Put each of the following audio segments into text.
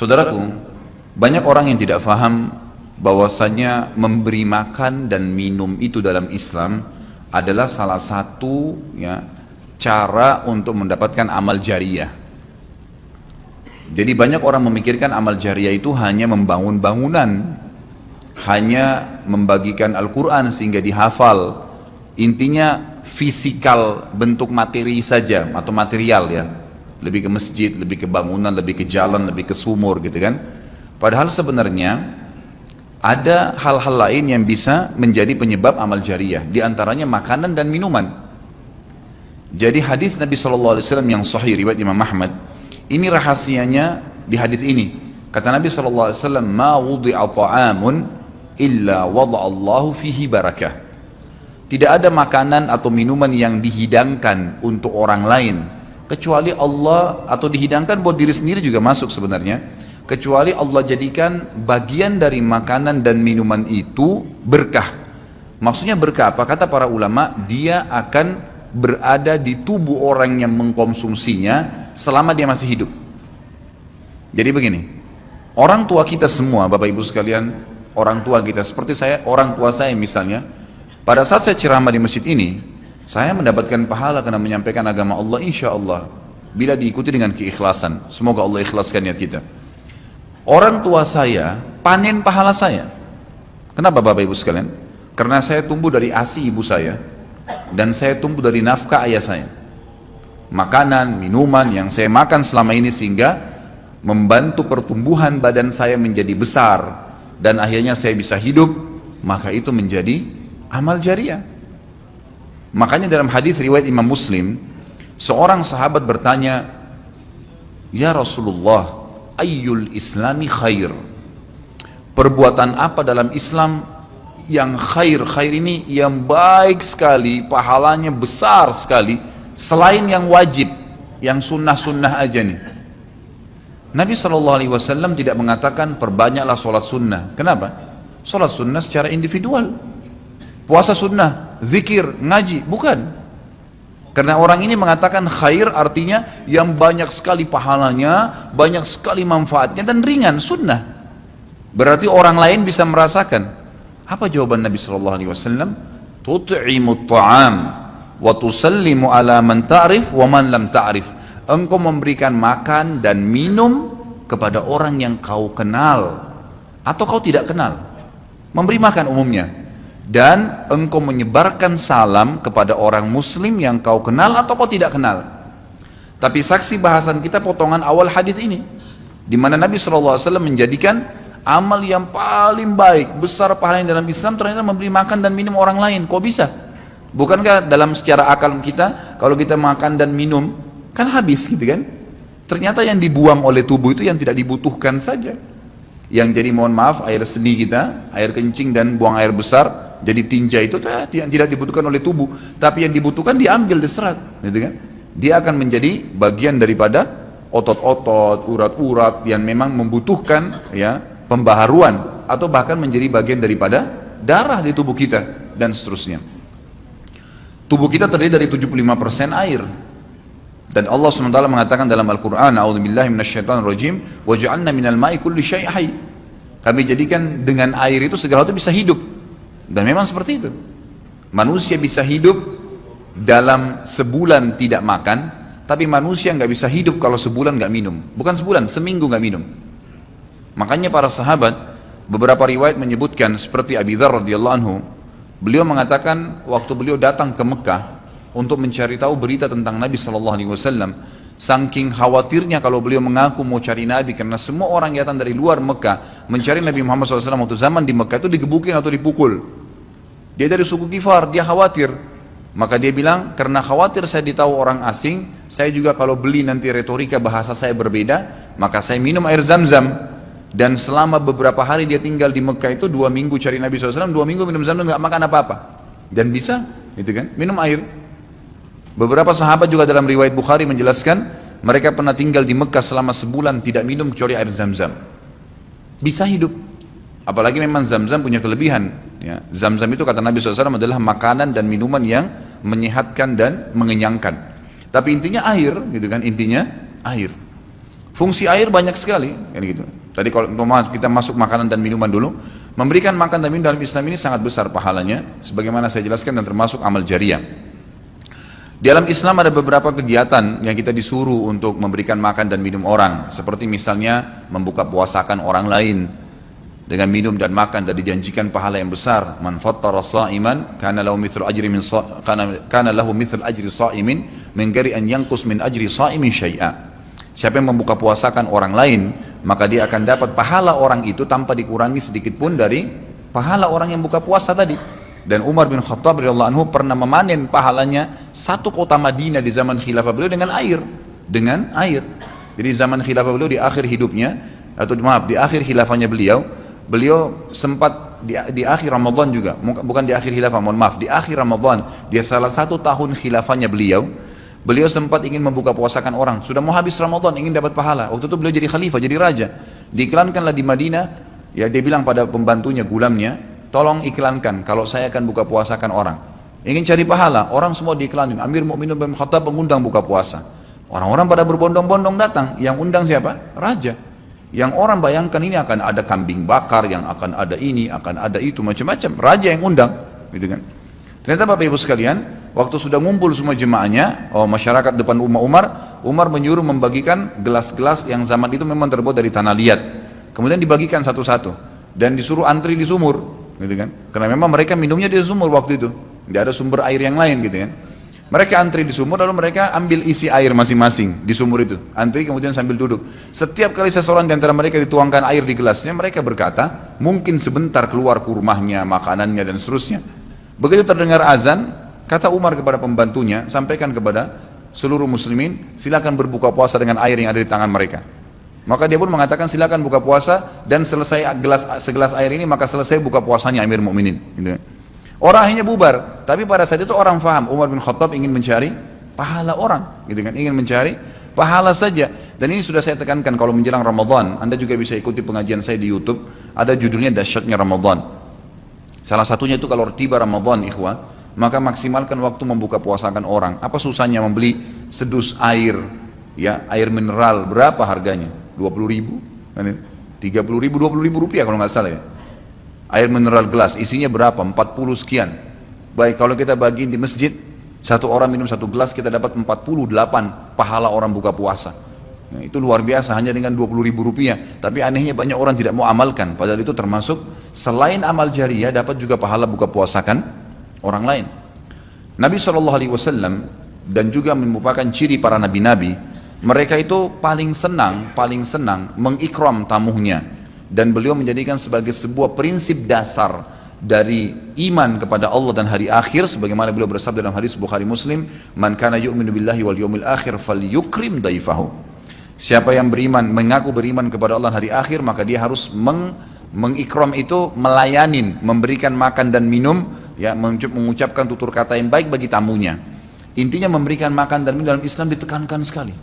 Saudaraku, banyak orang yang tidak faham bahwasanya memberi makan dan minum itu dalam Islam adalah salah satu cara untuk mendapatkan amal jariyah. Jadi banyak orang memikirkan amal jariyah itu hanya membangun bangunan, hanya membagikan Al-Quran sehingga dihafal. Intinya fisikal, bentuk materi saja atau material ya. Lebih ke masjid, lebih ke bangunan, lebih ke jalan, lebih ke sumur gitu kan. Padahal sebenarnya ada hal-hal lain yang bisa menjadi penyebab amal jariyah, di antaranya makanan dan minuman. Jadi hadis Nabi SAW yang sahih riwayat Imam Ahmad, ini rahasianya di hadis ini. Kata Nabi SAW, ma wudi'a ta'amun illa wada'allahu fihi barakah. Tidak ada makanan atau minuman yang dihidangkan untuk orang lain kecuali Allah, atau dihidangkan buat diri sendiri juga masuk sebenarnya, kecuali Allah jadikan bagian dari makanan dan minuman itu berkah. Maksudnya berkah apa? Kata para ulama, dia akan berada di tubuh orang yang mengkonsumsinya selama dia masih hidup. Jadi begini, orang tua kita semua, Bapak Ibu sekalian, orang tua kita seperti saya, orang tua saya misalnya, pada saat saya ceramah di masjid ini, saya mendapatkan pahala karena menyampaikan agama Allah, insya Allah, bila diikuti dengan keikhlasan. Semoga Allah ikhlaskan niat kita. Orang tua saya panen pahala saya. Kenapa Bapak Ibu sekalian? Karena saya tumbuh dari ASI ibu saya, dan saya tumbuh dari nafkah ayah saya. Makanan, minuman yang saya makan selama ini sehingga membantu pertumbuhan badan saya menjadi besar, dan akhirnya saya bisa hidup, maka itu menjadi amal jariyah. Makanya dalam hadis riwayat Imam Muslim, seorang sahabat bertanya, ya Rasulullah, ayyul islami khair? Perbuatan apa dalam Islam yang khair? Khair ini yang baik sekali, pahalanya besar sekali, selain yang wajib, yang sunnah-sunnah aja nih. Nabi SAW tidak mengatakan perbanyaklah sholat sunnah. Kenapa? Sholat sunnah secara individual, puasa sunnah, zikir, ngaji, bukan. Karena orang ini mengatakan khair artinya yang banyak sekali pahalanya, banyak sekali manfaatnya, dan ringan, sunnah. Berarti orang lain bisa merasakan. Apa jawaban Nabi SAW? Tut'imut ta'am wa tusallimu ala man ta'rif wa man lam ta'rif. Engkau memberikan makan dan minum kepada orang yang kau kenal atau kau tidak kenal. Memberi makan umumnya. Dan engkau menyebarkan salam kepada orang muslim yang kau kenal atau kau tidak kenal. Tapi saksi bahasan kita potongan awal hadis ini, di mana Nabi SAW menjadikan amal yang paling baik, besar pahalanya dalam Islam ternyata memberi makan dan minum orang lain. Kok bisa? Bukankah dalam secara akal kita, kalau kita makan dan minum kan habis gitu kan? Ternyata yang dibuang oleh tubuh itu yang tidak dibutuhkan saja. Yang jadi mohon maaf air seni kita, air kencing dan buang air besar, jadi tinja itu yang tidak dibutuhkan oleh tubuh, tapi yang dibutuhkan diambil, diserap, gitu kan? Dia akan menjadi bagian daripada otot-otot, urat-urat yang memang membutuhkan ya pembaharuan, atau bahkan menjadi bagian daripada darah di tubuh kita dan seterusnya. Tubuh kita terdiri dari 75% air. Dan Allah SWT mengatakan dalam Al-Quran, a'udzubillahi minasyaitonirrajim, wa ja'alna minal ma'i kulli syai' hayy. Kami jadikan dengan air itu segala itu bisa hidup. Dan memang seperti itu. Manusia bisa hidup dalam sebulan tidak makan, tapi manusia nggak bisa hidup kalau sebulan nggak minum. Bukan sebulan, seminggu nggak minum. Makanya para sahabat, beberapa riwayat menyebutkan seperti Abi Dzar radhiyallahu anhu, beliau mengatakan waktu beliau datang ke Mekah untuk mencari tahu berita tentang Nabi SAW, saking khawatirnya kalau beliau mengaku mau cari Nabi, karena semua orang yang datang dari luar Mekah mencari Nabi Muhammad SAW waktu zaman di Mekah itu digebukin atau dipukul. Dia dari suku Kifar, dia khawatir. Maka dia bilang, karena khawatir saya ditahu orang asing, saya juga kalau beli nanti retorika bahasa saya berbeda, maka saya minum air Zam-Zam. Dan selama beberapa hari dia tinggal di Mekah itu 2 minggu cari Nabi SAW, 2 minggu minum Zam-Zam, nggak makan apa-apa. Dan bisa, gitu kan, minum air. Beberapa sahabat juga dalam riwayat Bukhari menjelaskan, mereka pernah tinggal di Mekah selama sebulan tidak minum kecuali air Zam-Zam. Bisa hidup. Apalagi memang Zam-Zam punya kelebihan. Ya. Zam-Zam itu kata Nabi SAW adalah makanan dan minuman yang menyehatkan dan mengenyangkan. Tapi intinya air, gitu kan, intinya air. Fungsi air banyak sekali, kan gitu. Tadi kalau kita masuk makanan dan minuman dulu, memberikan makan dan minum dalam Islam ini sangat besar pahalanya, sebagaimana saya jelaskan dan termasuk amal jariah. Di dalam Islam ada beberapa kegiatan yang kita disuruh untuk memberikan makan dan minum orang, seperti misalnya membuka puasakan orang lain dengan minum dan makan, dan dijanjikan pahala yang besar. Man fattara sha'iman kana lahu mithlu ajri sha'imin min ghairi an yanqus min ajri sha'imin syai'a. Siapa yang membuka puasakan orang lain, maka dia akan dapat pahala orang itu tanpa dikurangi sedikit pun dari pahala orang yang buka puasa tadi. Dan Umar bin Khattab radhiyallahu anhu pernah memanen pahalanya satu kota Madinah di zaman khilafah beliau dengan air. Dengan air. Jadi zaman khilafah beliau di akhir hidupnya, atau maaf, di akhir khilafahnya beliau sempat di akhir Ramadan juga, bukan di akhir khilafah, mohon maaf, di akhir Ramadan, dia salah satu tahun khilafahnya beliau sempat ingin membuka puasakan orang, sudah mau habis Ramadan, ingin dapat pahala. Waktu itu beliau jadi khalifah, jadi raja, diiklankanlah di Madinah, ya dia bilang pada pembantunya, gulamnya, tolong iklankan kalau saya akan buka puasakan orang, ingin cari pahala. Orang semua diiklanin, Amir Mukminin bin Khattab mengundang buka puasa, orang-orang pada berbondong-bondong datang. Yang undang siapa? Raja. Yang orang bayangkan ini akan ada kambing bakar, yang akan ada ini, akan ada itu, macam-macam. Raja yang undang, gitu kan. Ternyata Bapak Ibu sekalian, waktu sudah ngumpul semua jemaahnya, masyarakat depan rumah Umar menyuruh membagikan gelas-gelas yang zaman itu memang terbuat dari tanah liat. Kemudian dibagikan satu-satu dan disuruh antri di sumur, gitu kan. Karena memang mereka minumnya di sumur waktu itu, tidak ada sumber air yang lain, gitu kan. Mereka antri di sumur, lalu mereka ambil isi air masing-masing di sumur itu. Antri kemudian sambil duduk. Setiap kali seseorang di antara mereka dituangkan air di gelasnya, mereka berkata, mungkin sebentar keluar kurmahnya, makanannya, dan seterusnya. Begitu terdengar azan, kata Umar kepada pembantunya, sampaikan kepada seluruh muslimin, silakan berbuka puasa dengan air yang ada di tangan mereka. Maka dia pun mengatakan, silakan buka puasa, dan selesai segelas air ini, maka selesai buka puasanya Amir Mukminin. Gitu. Orang akhirnya bubar, tapi pada saat itu orang faham, Umar bin Khattab ingin mencari pahala orang, gitu kan, ingin mencari pahala saja. Dan ini sudah saya tekankan, kalau menjelang Ramadan, Anda juga bisa ikuti pengajian saya di YouTube, ada judulnya Dahsyatnya Ramadan. Salah satunya itu kalau tiba Ramadan, ikhwan, maka maksimalkan waktu membuka puasakan orang. Apa susahnya membeli sedus air, ya, air mineral, berapa harganya? 20.000, 30.000, 20.000 rupiah kalau nggak salah ya. Air mineral gelas, isinya berapa? 40 sekian. Baik, kalau kita bagiin di masjid, satu orang minum satu gelas, kita dapat 48 pahala orang buka puasa. Nah, itu luar biasa, hanya dengan 20.000 rupiah. Tapi anehnya banyak orang tidak mau amalkan, padahal itu termasuk selain amal jariah, dapat juga pahala buka puasakan orang lain. Nabi SAW dan juga merupakan ciri para nabi-nabi, mereka itu paling senang mengikram tamunya, dan beliau menjadikan sebagai sebuah prinsip dasar dari iman kepada Allah dan hari akhir, sebagaimana beliau bersabda dalam hadis Bukhari Muslim, man kana yu'minu billahi wal yawmil akhir falyukrim daifahu. Siapa yang beriman, mengaku beriman kepada Allah hari akhir, maka dia harus mengikram itu, melayanin, memberikan makan dan minum, ya, mengucapkan tutur kata yang baik bagi tamunya. Intinya memberikan makan dan minum dalam Islam ditekankan sekali.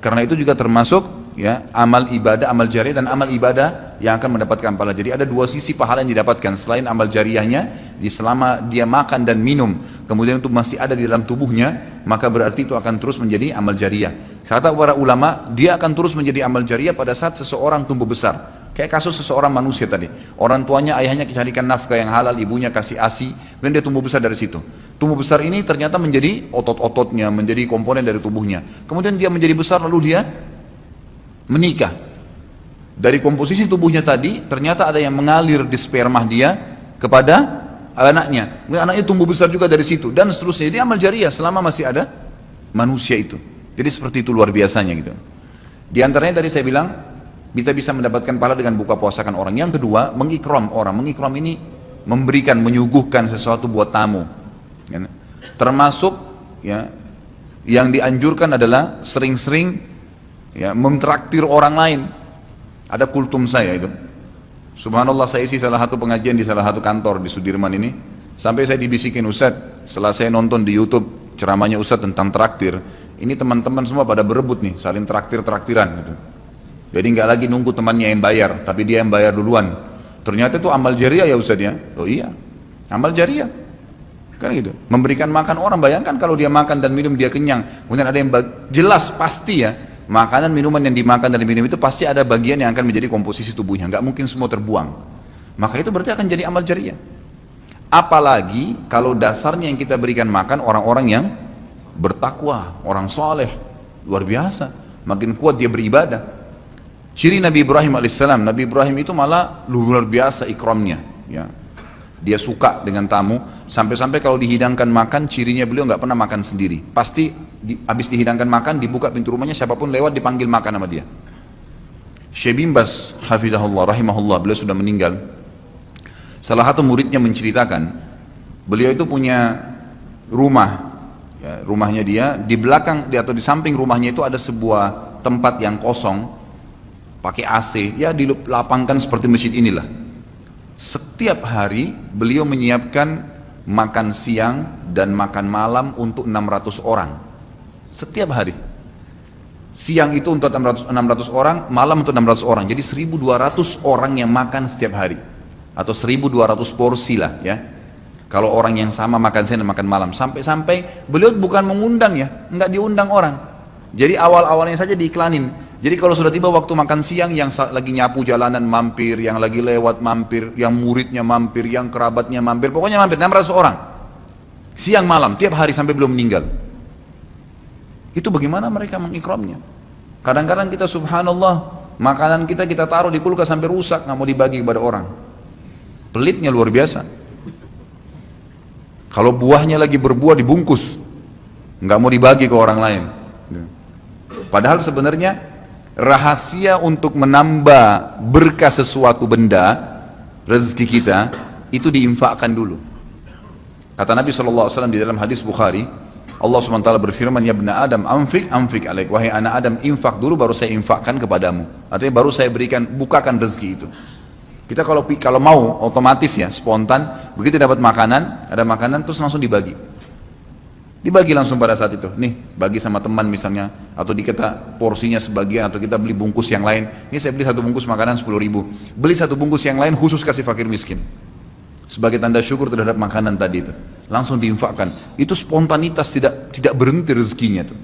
Karena itu juga termasuk, ya, amal ibadah, amal jariah dan amal ibadah yang akan mendapatkan pahala. Jadi ada dua sisi pahala yang didapatkan selain amal jariahnya, selama dia makan dan minum, kemudian itu masih ada di dalam tubuhnya, maka berarti itu akan terus menjadi amal jariah. Kata para ulama, dia akan terus menjadi amal jariah pada saat seseorang tumbuh besar. Kayak kasus seseorang manusia tadi, orang tuanya, ayahnya carikan nafkah yang halal, ibunya kasih ASI, kemudian dia tumbuh besar dari situ. Tumbuh besar ini ternyata menjadi otot-ototnya, menjadi komponen dari tubuhnya. Kemudian dia menjadi besar, lalu dia menikah. Dari komposisi tubuhnya tadi, ternyata ada yang mengalir di sperma dia kepada anaknya. Kemudian anaknya tumbuh besar juga dari situ, dan seterusnya. Jadi amal jariah selama masih ada manusia itu. Jadi seperti itu luar biasanya gitu. Di antaranya tadi saya bilang, kita bisa mendapatkan pahala dengan buka puasakan orang. Yang kedua, mengikram orang. Mengikram ini memberikan, menyuguhkan sesuatu buat tamu. Ya. Termasuk, ya, yang dianjurkan adalah sering-sering, ya, mentraktir orang lain. Ada kultum saya itu. Subhanallah, saya isi salah satu pengajian di salah satu kantor di Sudirman ini. Sampai saya dibisikin, Ustadz, setelah saya nonton di YouTube ceramahnya Ustadz tentang traktir, ini teman-teman semua pada berebut nih, saling traktir-traktiran gitu. Jadi nggak lagi nunggu temannya yang bayar, tapi dia yang bayar duluan. Ternyata itu amal jariah ya Ustaz ya? Oh iya, amal jariah. Kan gitu. Memberikan makan orang, bayangkan kalau dia makan dan minum dia kenyang. Kemudian ada yang jelas pasti ya, makanan minuman yang dimakan dan diminum itu pasti ada bagian yang akan menjadi komposisi tubuhnya, nggak mungkin semua terbuang. Maka itu berarti akan jadi amal jariah. Apalagi kalau dasarnya yang kita berikan makan orang-orang yang bertakwa, orang soleh, luar biasa, makin kuat dia beribadah. Ciri Nabi Ibrahim alaihissalam, Nabi Ibrahim itu malah luar biasa ikramnya, ya. Dia suka dengan tamu, sampai-sampai kalau dihidangkan makan, cirinya beliau nggak pernah makan sendiri. Pasti habis dihidangkan makan, dibuka pintu rumahnya, siapapun lewat dipanggil makan sama dia. Syekh bin Baz, hafizahullah, rahimahullah, beliau sudah meninggal. Salah satu muridnya menceritakan, beliau itu punya rumah, ya, rumahnya dia, di belakang atau di samping rumahnya itu ada sebuah tempat yang kosong, pakai AC, ya dilapangkan seperti masjid inilah. Setiap hari beliau menyiapkan makan siang dan makan malam untuk 600 orang. Setiap hari. Siang itu untuk 600 orang, malam untuk 600 orang. Jadi 1200 orang yang makan setiap hari. Atau 1200 porsi lah ya. Kalau orang yang sama makan siang dan makan malam. Sampai-sampai beliau bukan mengundang ya, enggak diundang orang. Jadi awal-awalnya saja diiklanin. Jadi kalau sudah tiba waktu makan siang, yang lagi nyapu jalanan mampir, yang lagi lewat mampir, yang muridnya mampir, yang kerabatnya mampir, pokoknya mampir 600 orang. Siang malam, tiap hari sampai belum meninggal. Itu bagaimana mereka mengikramnya. Kadang-kadang kita subhanallah, makanan kita taruh di kulkas sampai rusak, nggak mau dibagi kepada orang. Pelitnya luar biasa. Kalau buahnya lagi berbuah dibungkus, nggak mau dibagi ke orang lain. Padahal sebenarnya rahasia untuk menambah berkah sesuatu benda, rezeki kita, itu diinfakkan dulu. Kata Nabi SAW di dalam hadis Bukhari, Allah SWT berfirman, ya ibna Adam, anfik alaik, wahai anak Adam, infak dulu baru saya infakkan kepadamu. Artinya baru saya bukakan rezeki itu. Kita kalau mau otomatis ya, spontan, begitu dapat makanan, ada makanan terus langsung dibagi. Dibagi langsung pada saat itu, nih bagi sama teman misalnya, atau dikata porsinya sebagian, atau kita beli bungkus yang lain. Ini saya beli satu bungkus makanan 10.000, beli satu bungkus yang lain khusus kasih fakir miskin, sebagai tanda syukur terhadap makanan tadi itu. Langsung diinfakkan. Itu spontanitas, tidak berhenti rezekinya tuh.